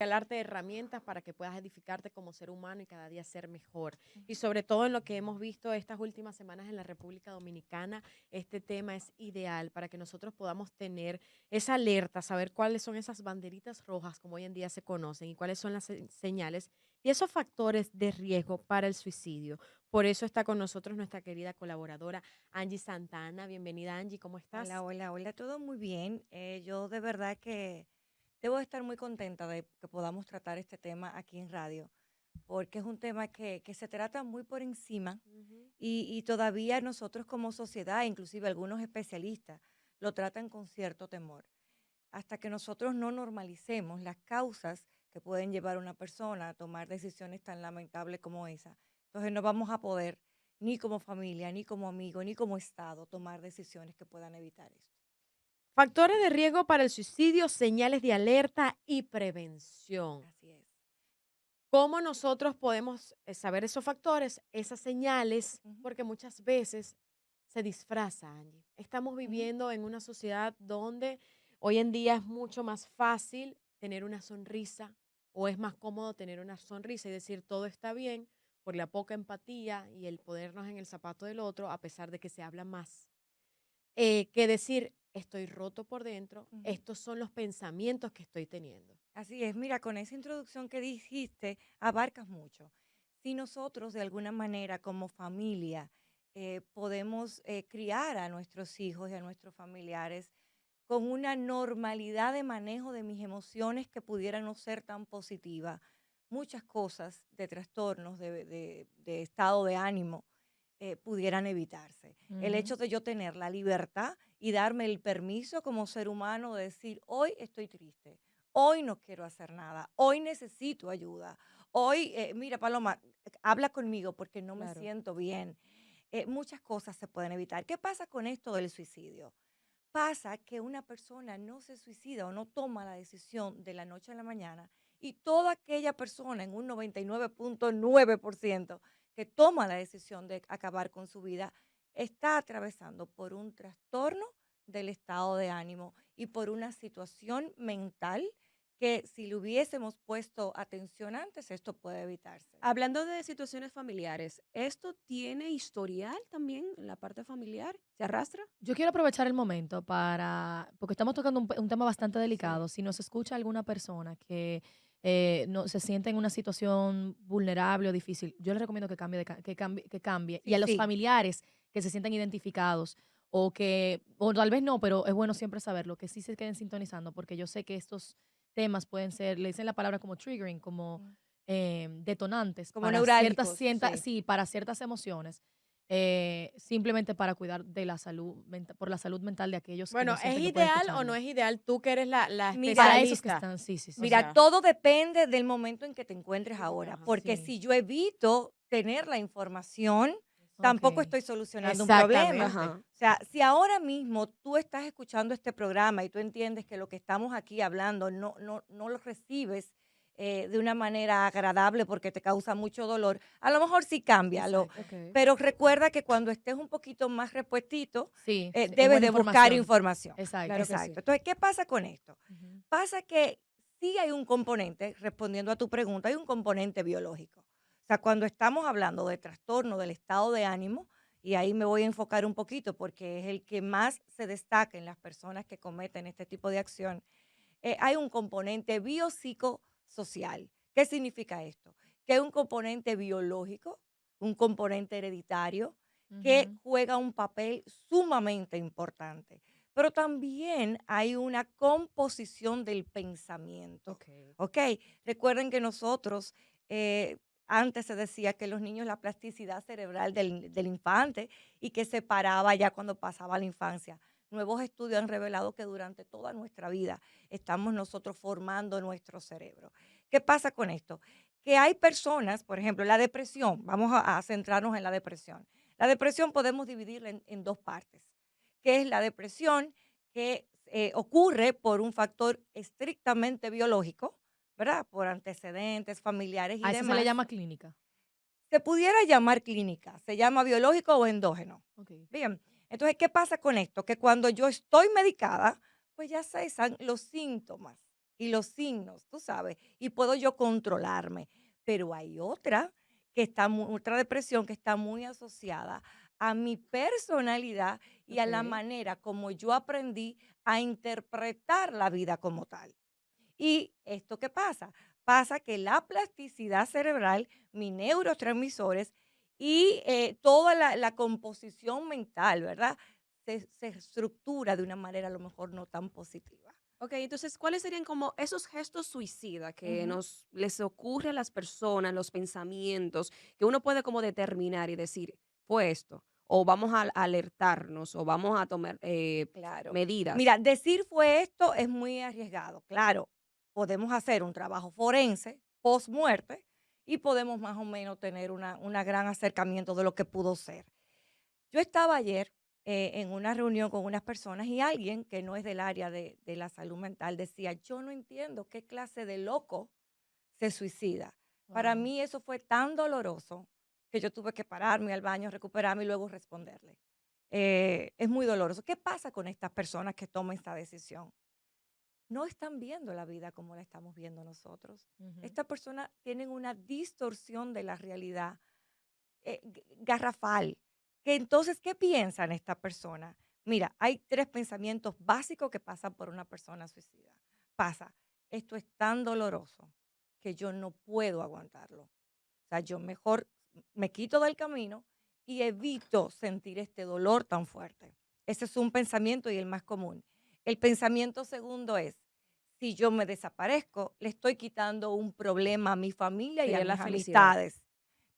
regalarte herramientas para que puedas edificarte como ser humano y cada día ser mejor. Y sobre todo en lo que hemos visto estas últimas semanas en la República Dominicana, este tema es ideal para que nosotros podamos tener esa alerta, saber cuáles son esas banderitas rojas, como hoy en día se conocen, y cuáles son las señales y esos factores de riesgo para el suicidio. Por eso está con nosotros nuestra querida colaboradora Angie Santana. Bienvenida, Angie, ¿cómo Hola, estás? hola, hola, todo muy bien. Yo de verdad que debo de estar muy contenta de que podamos tratar este tema aquí en radio, porque es un tema que se trata muy por encima Ujú. y todavía nosotros como sociedad, inclusive algunos especialistas, lo tratan con cierto temor. Hasta que nosotros no normalicemos las causas que pueden llevar a una persona a tomar decisiones tan lamentables como esa, entonces no vamos a poder ni como familia, ni como amigo, ni como Estado tomar decisiones que puedan evitar esto. Factores de riesgo para el suicidio, señales de alerta y prevención. Así es. ¿Cómo nosotros podemos saber esos factores, esas señales? Ujú, Porque muchas veces se disfraza, Angie. Estamos ujú. viviendo en una sociedad donde hoy en día es mucho más fácil tener una sonrisa o es más cómodo tener una sonrisa y decir todo está bien por la poca empatía y el ponernos en el zapato del otro, a pesar de que se habla más que decir estoy roto por dentro, Ujú. estos son los pensamientos que estoy teniendo. Así es, mira, con esa introducción que dijiste, abarcas mucho. Si nosotros de alguna manera como familia podemos criar a nuestros hijos y a nuestros familiares con una normalidad de manejo de mis emociones que pudieran no ser tan positiva, muchas cosas de trastornos, de estado de ánimo, pudieran evitarse. El Ujú. hecho de yo tener la libertad y darme el permiso como ser humano de decir, hoy estoy triste, hoy no quiero hacer nada, hoy necesito ayuda, hoy, mira, Paloma, habla conmigo porque no me Claro. siento bien. Muchas cosas se pueden evitar. ¿Qué pasa con esto del suicidio? Pasa que una persona no se suicida o no toma la decisión de la noche a la mañana y toda aquella persona en un 99.9% que toma la decisión de acabar con su vida está atravesando por un trastorno del estado de ánimo y por una situación mental que si le hubiésemos puesto atención antes, esto puede evitarse. Hablando de situaciones familiares, ¿esto tiene historial también en la parte familiar? ¿Se arrastra? Yo quiero aprovechar el momento porque estamos tocando un tema bastante Sí. delicado. Si nos escucha alguna persona que no, se siente en una situación vulnerable o difícil, yo le recomiendo que cambie, que cambie. Y Sí, a los sí, familiares que se sientan identificados o tal vez no, pero es bueno siempre saberlo, que sí se queden sintonizando, porque yo sé que estos temas pueden ser, le dicen la palabra como triggering, como mm, detonantes como para neurálgicos, sí. sí, para ciertas emociones, simplemente para cuidar de la salud por la salud mental de aquellos que Bueno, no ¿es sienten que pueden ideal o no escucharlo. es ideal? Tú que eres la Mira, Para esos que especialista. están, sí, sí, O sí, Mira, sí. sea, todo depende del momento en que te encuentres ahora, ajá, porque Sí, si yo evito tener la información, tampoco okey. estoy solucionando un problema. exactamente. Ajá. O sea, si ahora mismo tú estás escuchando este programa y tú entiendes que lo que estamos aquí hablando no lo recibes de una manera agradable porque te causa mucho dolor, a lo mejor sí cámbialo, Exacto. Okey. pero recuerda que cuando estés un poquito más repuestito, Sí, sí, es debes buena de buscar información. información. Exacto. Claro que Exacto. sí. Entonces, ¿qué pasa con esto? Ujú. Pasa que sí hay un componente, respondiendo a tu pregunta, hay un componente biológico. O sea, cuando estamos hablando de trastorno del estado de ánimo, y ahí me voy a enfocar un poquito porque es el que más se destaca en las personas que cometen este tipo de acción, hay un componente biopsicosocial. ¿Qué significa esto? Que hay un componente biológico, un componente hereditario, que Ujú. juega un papel sumamente importante. Pero también hay una composición del pensamiento. Okey. ¿Ok? Recuerden que nosotros, eh, antes se decía que los niños, la plasticidad cerebral del infante y que se paraba ya cuando pasaba la infancia. Nuevos estudios han revelado que durante toda nuestra vida estamos nosotros formando nuestro cerebro. ¿Qué pasa con esto? Que hay personas, por ejemplo, la depresión, vamos a centrarnos en la depresión. La depresión podemos dividirla en dos partes, que es la depresión que ocurre por un factor estrictamente biológico, ¿verdad? Por antecedentes familiares y A eso se le demás. llama clínica. Se pudiera llamar clínica, se llama biológico o endógeno. Okey. Bien, entonces, ¿qué pasa con esto? Que cuando yo estoy medicada, pues ya cesan los síntomas y los signos, tú sabes, y puedo yo controlarme. Pero hay otra otra depresión que está muy asociada a mi personalidad y a la Ok. manera como yo aprendí a interpretar la vida como tal. ¿Y esto qué pasa? Pasa que la plasticidad cerebral, mis neurotransmisores y toda la composición mental, ¿verdad? Se estructura de una manera a lo mejor no tan positiva. Ok, entonces, ¿cuáles serían como esos gestos suicidas que Ujú. nos les ocurre a las personas, los pensamientos, que uno puede como determinar y decir, fue esto, o vamos a alertarnos, o vamos a tomar Claro. medidas? Mira, decir fue esto es muy arriesgado. Claro, podemos hacer un trabajo forense post muerte y podemos más o menos tener una gran acercamiento de lo que pudo ser. Yo estaba ayer en una reunión con unas personas y alguien que no es del área de la salud mental decía, yo no entiendo qué clase de loco se suicida. Para Wow. mí eso fue tan doloroso que yo tuve que pararme al baño, recuperarme y luego responderle. Es muy doloroso. ¿Qué pasa con estas personas que toman esta decisión? No están viendo la vida como la estamos viendo nosotros. Ujú. Estas personas tienen una distorsión de la realidad garrafal. Que entonces, ¿qué piensan estas personas? Mira, hay tres pensamientos básicos que pasan por una persona suicida. Pasa, esto es tan doloroso que yo no puedo aguantarlo. O sea, yo mejor me quito del camino y evito sentir este dolor tan fuerte. Ese es un pensamiento y el más común. El pensamiento segundo es, si yo me desaparezco, le estoy quitando un problema a mi familia y a Sería la mis felicidad. amistades.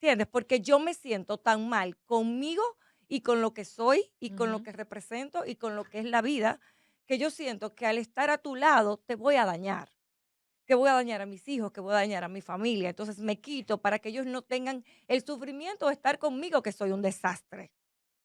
¿Entiendes? Porque yo me siento tan mal conmigo y con lo que soy y con lo Ujú. que represento y con lo que es la vida, que yo siento que al estar a tu lado te voy a dañar, que voy a dañar a mis hijos, que voy a dañar a mi familia. Entonces me quito para que ellos no tengan el sufrimiento de estar conmigo, que soy un desastre.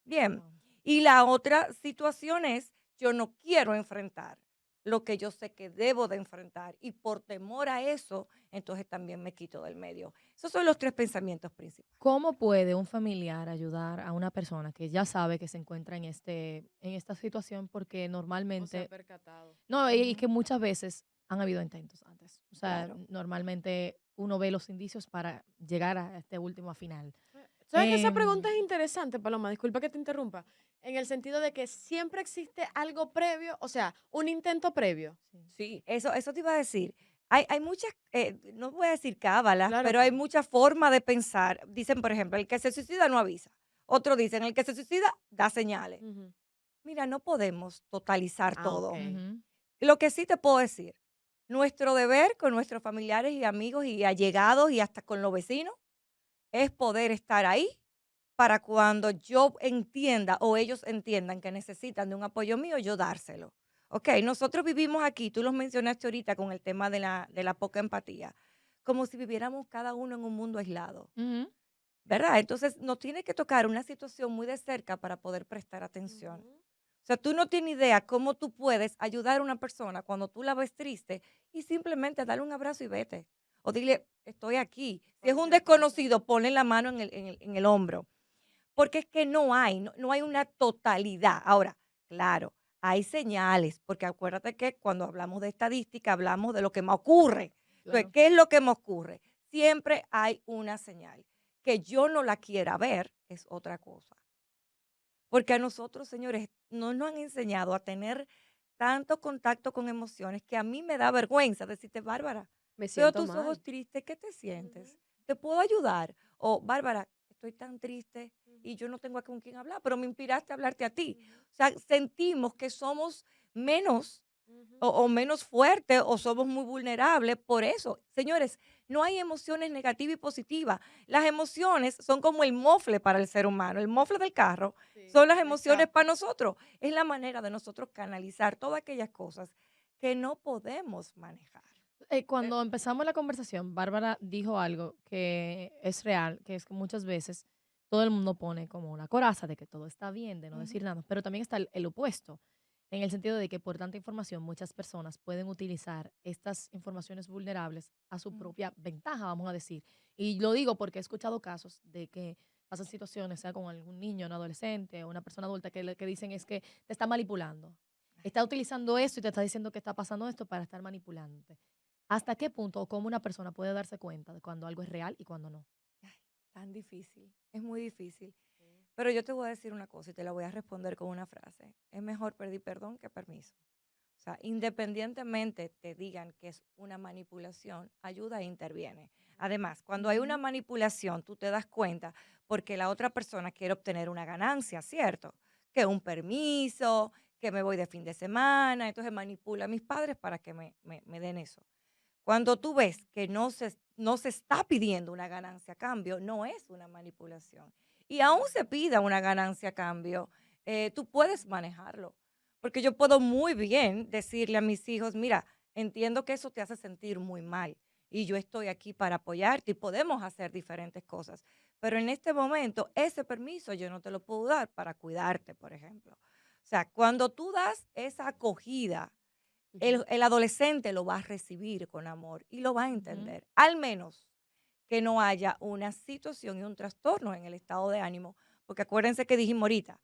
Bien. Wow. Y la otra situación es, yo no quiero enfrentar lo que yo sé que debo de enfrentar y por temor a eso, entonces también me quito del medio. Esos son los tres pensamientos principales. ¿Cómo puede un familiar ayudar a una persona que ya sabe que se encuentra en esta situación? Porque O se ha normalmente, percatado. no, y Ujú. que muchas veces han habido intentos antes. O sea, Claro. normalmente uno ve los indicios para llegar a este último final. ¿Sabes que esa pregunta Em, es interesante, Paloma? Disculpa que te interrumpa. En el sentido de que siempre existe algo previo, o sea, un intento previo. sí. Sí, eso te iba a decir. Hay muchas, no voy a decir cábalas, Claro pero que hay no. muchas formas de pensar. Dicen, por ejemplo, el que se suicida no avisa. Otro dicen, el que se suicida da señales. Ujú. Mira, no podemos totalizar Ah, ok. todo. Ujú. Lo que sí te puedo decir, nuestro deber con nuestros familiares y amigos y allegados y hasta con los vecinos es poder estar ahí para cuando yo entienda o ellos entiendan que necesitan de un apoyo mío, yo dárselo. Ok, nosotros vivimos aquí, tú los mencionaste ahorita con el tema de la poca empatía, como si viviéramos cada uno en un mundo aislado, Ujú. ¿verdad? Entonces nos tiene que tocar una situación muy de cerca para poder prestar atención. Ujú. O sea, tú no tienes idea cómo tú puedes ayudar a una persona cuando tú la ves triste y simplemente darle un abrazo y vete. O dile, estoy aquí. Si es un Cualquier cosa. desconocido, ponle la mano en el hombro. Porque es que no hay una totalidad. Ahora, claro, hay señales, porque acuérdate que cuando hablamos de estadística hablamos de lo que me ocurre. Entonces, Claro. ¿qué es lo que me ocurre? Siempre hay una señal. Que yo no la quiera ver es otra cosa. Porque a nosotros, señores, no nos han enseñado a tener tanto contacto con emociones que a mí me da vergüenza decirte, Bárbara, Me veo siento tus ojos mal. tristes, ¿qué te sientes? Ujú, ¿Te puedo ayudar? O, Bárbara, estoy tan triste ujú, y yo no tengo con quién hablar, pero me inspiraste a hablarte a ti. ujú, O sea, sentimos que somos menos ujú. o menos fuertes o somos muy vulnerables por eso. Señores, no hay emociones negativas y positivas. Las emociones son como el mofle para el ser humano. El mofle del carro Sí, son las el emociones para escape. nosotros. Es la manera de nosotros canalizar todas aquellas cosas que no podemos manejar. Eh, Cuando empezamos la conversación, Bárbara dijo algo que es real, que es que muchas veces todo el mundo pone como una coraza de que todo está bien, de no decir Ujú, nada, pero también está el opuesto, en el sentido de que por tanta información muchas personas pueden utilizar estas informaciones vulnerables a su ujú. propia ventaja, vamos a decir. Y lo digo porque he escuchado casos de que pasan situaciones, sea con algún niño, un adolescente o una persona adulta, que dicen es que te está manipulando. está utilizando esto y te está diciendo que está pasando esto para estar manipulándote. ¿Hasta qué punto o cómo una persona puede darse cuenta de cuando algo es real y cuando no? Ay, tan difícil, es muy difícil. Pero yo te voy a decir una cosa y te la voy a responder con una frase. Es mejor pedir perdón que permiso. O sea, independientemente te digan que es una manipulación, ayuda e interviene. Además, cuando hay una Ujú. manipulación, tú te das cuenta porque la otra persona quiere obtener una ganancia, ¿cierto? Que un permiso, que me voy de fin de semana, entonces manipula a mis padres para que me den eso. Cuando tú ves que no se está pidiendo una ganancia a cambio, no es una manipulación. Y aún se pida una ganancia a cambio, tú puedes manejarlo. Porque yo puedo muy bien decirle a mis hijos, mira, entiendo que eso te hace sentir muy mal y yo estoy aquí para apoyarte y podemos hacer diferentes cosas. Pero en este momento, ese permiso yo no te lo puedo dar para cuidarte, por ejemplo. O sea, cuando tú das esa acogida, el, Ujú. el adolescente lo va a recibir con amor y lo va a Ujú. entender, al menos que no haya una situación y un trastorno en el estado de ánimo, porque acuérdense que dijimos ahorita,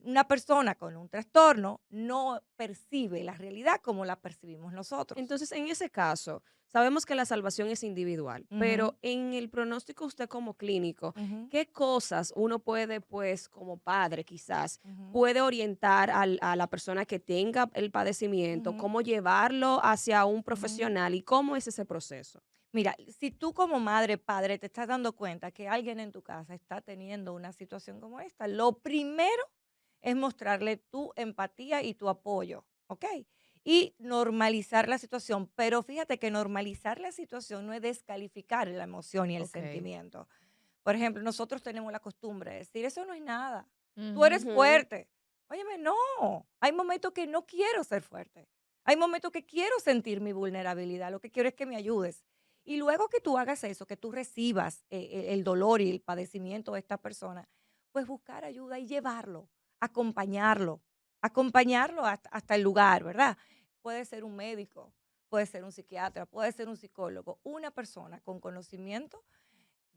una persona con un trastorno no percibe la realidad como la percibimos nosotros. Entonces, en ese caso, sabemos que la salvación es individual, Ujú, pero en el pronóstico usted como clínico, ujú, ¿qué cosas uno puede, pues, como padre quizás, ujú, puede orientar a la persona que tenga el padecimiento, ujú, cómo llevarlo hacia un ujú. profesional y cómo es ese proceso? Mira, si tú como madre, padre, te estás dando cuenta que alguien en tu casa está teniendo una situación como esta, lo primero es mostrarle tu empatía y tu apoyo, ¿ok? Y normalizar la situación. Pero fíjate que normalizar la situación no es descalificar la emoción y el Ok. sentimiento. Por ejemplo, nosotros tenemos la costumbre de decir, eso no es nada, tú eres Ujú. Ujú. fuerte. Óyeme, no, hay momentos que no quiero ser fuerte. Hay momentos que quiero sentir mi vulnerabilidad, lo que quiero es que me ayudes. Y luego que tú hagas eso, que tú recibas el dolor y el padecimiento de esta persona, pues buscar ayuda y llevarlo, acompañarlo, acompañarlo hasta el lugar, ¿verdad? Puede ser un médico, puede ser un psiquiatra, puede ser un psicólogo, una persona con conocimiento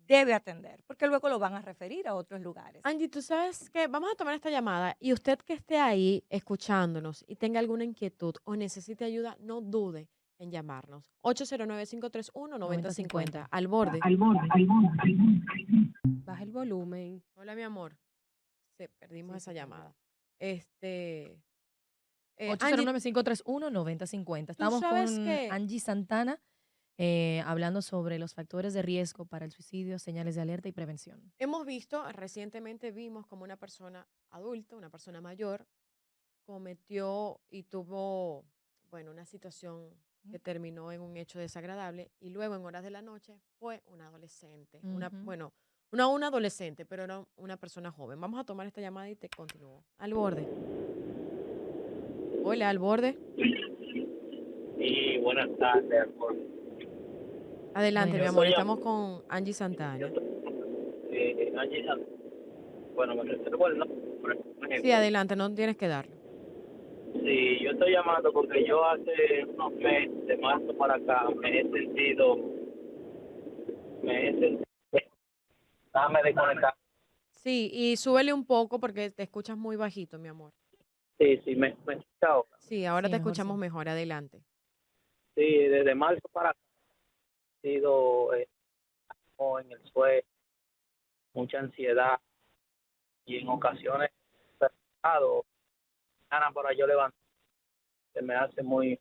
debe atender, porque luego lo van a referir a otros lugares. Angie, tú sabes que vamos a tomar esta llamada y usted que esté ahí escuchándonos y tenga alguna inquietud o necesite ayuda, no dude en llamarnos. 809-531-9050. 90-50. Al borde. Baja el volumen. Hola, mi amor. Se perdimos Sí, esa se perdió. llamada. Este, Angie, 809-531-9050. tú Estamos sabes con que Angie Santana hablando sobre los factores de riesgo para el suicidio, señales de alerta y prevención. hemos visto, recientemente vimos como una persona adulta, una persona mayor, cometió y tuvo, bueno, una situación que terminó en un hecho desagradable y luego en horas de la noche fue un adolescente, Ujú. bueno, no un adolescente, pero era una persona joven. Vamos a tomar esta llamada y te continúo. Al borde. Hola, al borde. Y buenas tardes, amor. Adelante, mi Yo Buenas. amor. soy Estamos con Angie Santana. Angie bueno, me reservo el nombre, por Sí, ejemplo. adelante, no tienes que darlo. Sí, yo estoy llamando porque yo hace unos meses, de marzo para acá, me he sentido, déjame desconectar. Sí, y súbele un poco porque te escuchas muy bajito, mi amor. Sí, sí, me escucha ahora. Sí, ahora Sí, te mejor escuchamos sí. mejor. Adelante. Sí, desde marzo para acá he sido como en el suelo, mucha ansiedad y en ocasiones, pesado, ganas para yo levantar, se me hace muy,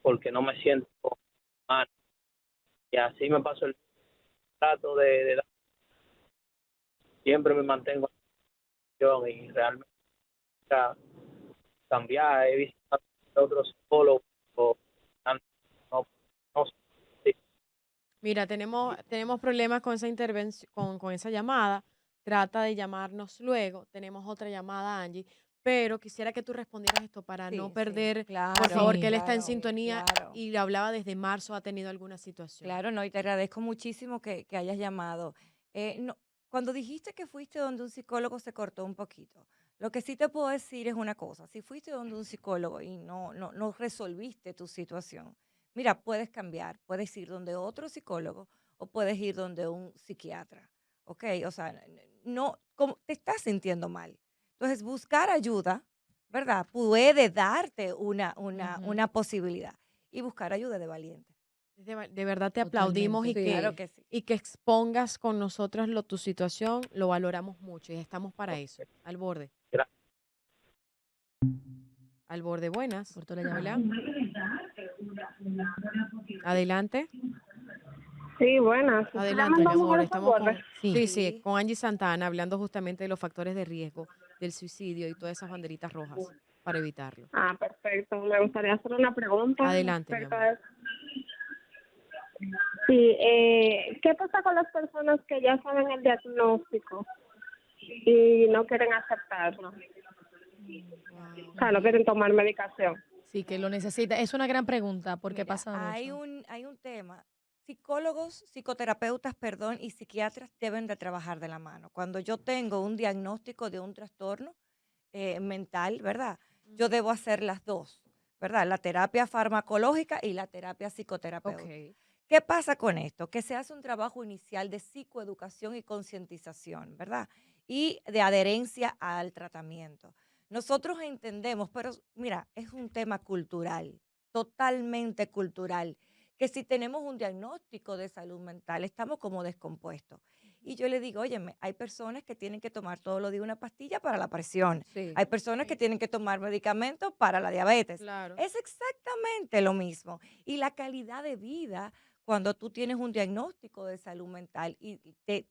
porque no me siento mal. Y así me paso el trato siempre me mantengo en acción y realmente ca- cambiar. He visto a otros psicólogos, o- no, no sé, sí, Mira, tenemos problemas con esa intervención, con esa llamada. Trata de llamarnos luego. Tenemos otra llamada, Angie, pero quisiera que tú respondieras esto para no Sí, sí, perder, por claro, favor, que Sí. él está en claro, sintonía claro, y le hablaba desde marzo, ha tenido alguna situación. claro, no, y te agradezco muchísimo que hayas llamado. No, cuando dijiste que fuiste donde un psicólogo se cortó un poquito. Lo que sí te puedo decir es una cosa, si fuiste donde un psicólogo y no resolviste tu situación, mira, puedes cambiar, puedes ir donde otro psicólogo o puedes ir donde un psiquiatra, ¿ok? O sea, no, como te estás sintiendo mal. Entonces, buscar ayuda ¿verdad? Puede darte una Ujú. posibilidad. Y buscar ayuda de valiente. De verdad te aplaudimos Totalmente. Claro que sí. y que expongas con nosotros tu situación, lo valoramos mucho y estamos para eso. Al borde. Gracias. Al borde, buenas. Cortó la llamada. Hola. Adelante. Sí, buenas. ¿Estoy Adelante, llamando mi a amor. Mujeres al Estamos Borde? con, sí, sí, Sí. con Angie Santana, hablando justamente de los factores de riesgo del suicidio y todas esas banderitas rojas para evitarlo. Ah, perfecto. Me gustaría hacer una pregunta Adelante, mi acerca amor. de eso. Sí, ¿qué pasa con las personas que ya saben el diagnóstico y no quieren aceptarlo? O sea, no Ujú. quieren tomar medicación. Sí, que lo necesita. Es una gran pregunta porque Mira, pasa mucho. hay un tema. Psicólogos, psicoterapeutas, perdón, y psiquiatras deben de trabajar de la mano. Cuando yo tengo un diagnóstico de un trastorno mental, ¿verdad? Yo debo hacer las dos, ¿verdad? La terapia farmacológica y la terapia psicoterapéutica. Ok. ¿Qué pasa con esto? Que se hace un trabajo inicial de psicoeducación y concientización, ¿verdad? Y de adherencia al tratamiento. Nosotros entendemos, pero mira, es un tema cultural, totalmente cultural, que si tenemos un diagnóstico de salud mental, estamos como descompuestos. Y yo le digo, óyeme, hay personas que tienen que tomar todos los días una pastilla para la presión, Sí. hay personas que tienen que tomar medicamentos para la diabetes. Claro. Es exactamente lo mismo. Y la calidad de vida, cuando tú tienes un diagnóstico de salud mental y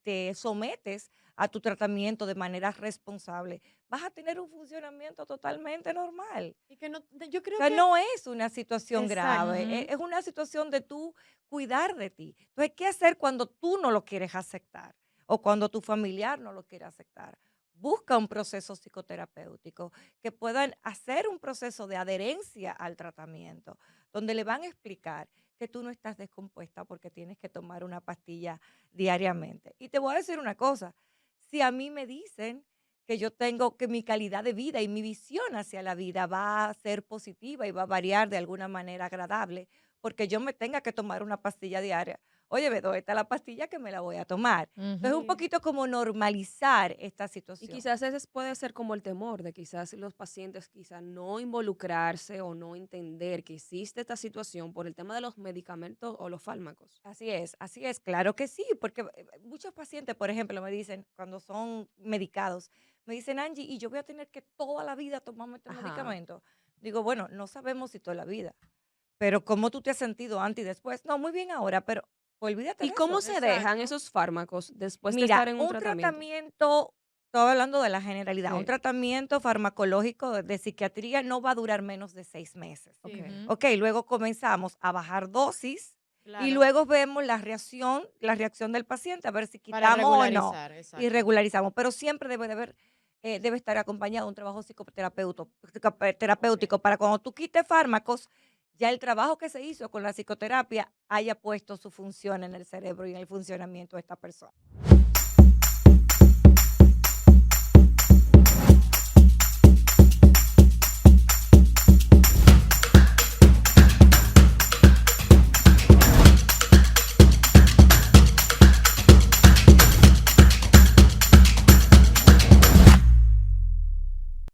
te sometes a tu tratamiento de manera responsable, vas a tener un funcionamiento totalmente normal. Y que no, yo O creo sea, que, no es una situación exacto. grave, Ujú. es una situación de tú cuidar de ti. Entonces, ¿qué hacer cuando tú no lo quieres aceptar o cuando tu familiar no lo quiere aceptar? Busca un proceso psicoterapéutico que puedan hacer un proceso de adherencia al tratamiento, donde le van a explicar que tú no estás descompuesta porque tienes que tomar una pastilla diariamente. Y te voy a decir una cosa, si a mí me dicen que yo tengo, que mi calidad de vida y mi visión hacia la vida va a ser positiva y va a variar de alguna manera agradable, porque yo me tenga que tomar una pastilla diaria. Oye, Beto, esta es la pastilla que me la voy a tomar. Entonces, Ujú. un Sí. poquito como normalizar esta Y situación. quizás ese puede ser como el temor de quizás los pacientes quizás no involucrarse o no entender que existe esta situación por el tema de los medicamentos o los fármacos. Así es, claro que sí, porque muchos pacientes, por ejemplo, me dicen, cuando son medicados, me dicen, Angie, y yo voy a tener que toda la vida tomarme este Ajá. medicamento. Digo, bueno, no sabemos si toda la vida. Pero ¿cómo tú te has sentido antes y después? No, muy bien ahora, pero olvídate ¿Y de cómo eso. se dejan Exacto. esos fármacos después de Mira, estar en un un tratamiento? tratamiento, estoy hablando de la generalidad, un Sí. tratamiento farmacológico de psiquiatría no va a durar menos de 6 meses. Sí. Ok. Ujú. Ok, luego comenzamos a bajar dosis y Claro. luego vemos la reacción del paciente, a ver si Para quitamos o no regularizar, y exacto. regularizamos. Pero siempre debe de haber, debe estar acompañado de un trabajo terapéutico para cuando tú quites fármacos, ya el trabajo que se hizo con la psicoterapia haya puesto su función en el cerebro y en el funcionamiento de esta persona.